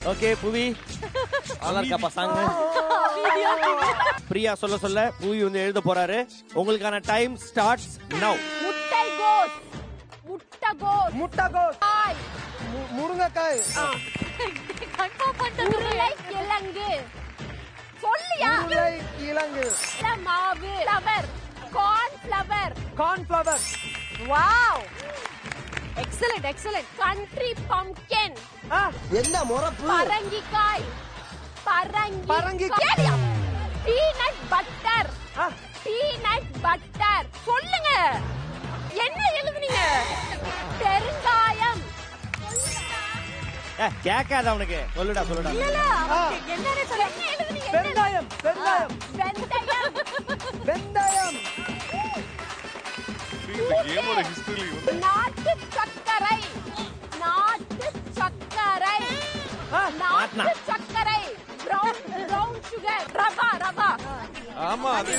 Okay புவி நல்லா இருக்கா பசங்க? பிரியா சொல்ல சொல்ல புவி வந்து எழுத போறாரு. உங்களுக்கான டைம் ஸ்டார்ட்ஸ் நவ. முட்டைகோஸ் முட்டைகோஸ் முட்டைகோஸ் முருங்கைக்காய் கன்ஃபார்ம் பண்ணிட்டேன். உருளைக்கிழங்கு சொல்லியா? உருளைக்கிழங்கு மாவு flower cornflour cornflour wow excellent excellent country pumpkin என்ன முறப்பு பரங்கிக்காய் பரங்கிக்காய் பீனட் பட்டர் பீனட் பட்டர் சொல்லுங்க என்ன எழுதுனீங்க? பெருங்காயம் கேட்காத அவனுக்கு சொல்லுடா சொல்லுடா. இல்ல என்னன்னு சொல்ல என்ன எழுதுனீங்க? பெருங்காயம் பெருங்காயம் வெந்தயம் வெந்தயம் நாட்டு சர்க்கரை நாட்டு சர்க்கரை நாட்டு சர்க்கரை பிரவுன் சுகர் ரவா ஆமா அது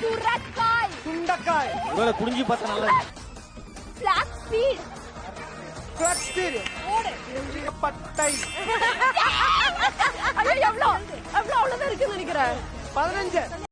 சுரக்காய் சுண்டைக்காய் இவள குடிஞ்சி பார்த்தா நல்லா ஃபிளாக்ஸ் சீட் பட்டை ஐயோ எவ்வளவு இருக்குன்னு நினைக்கிறேன் 15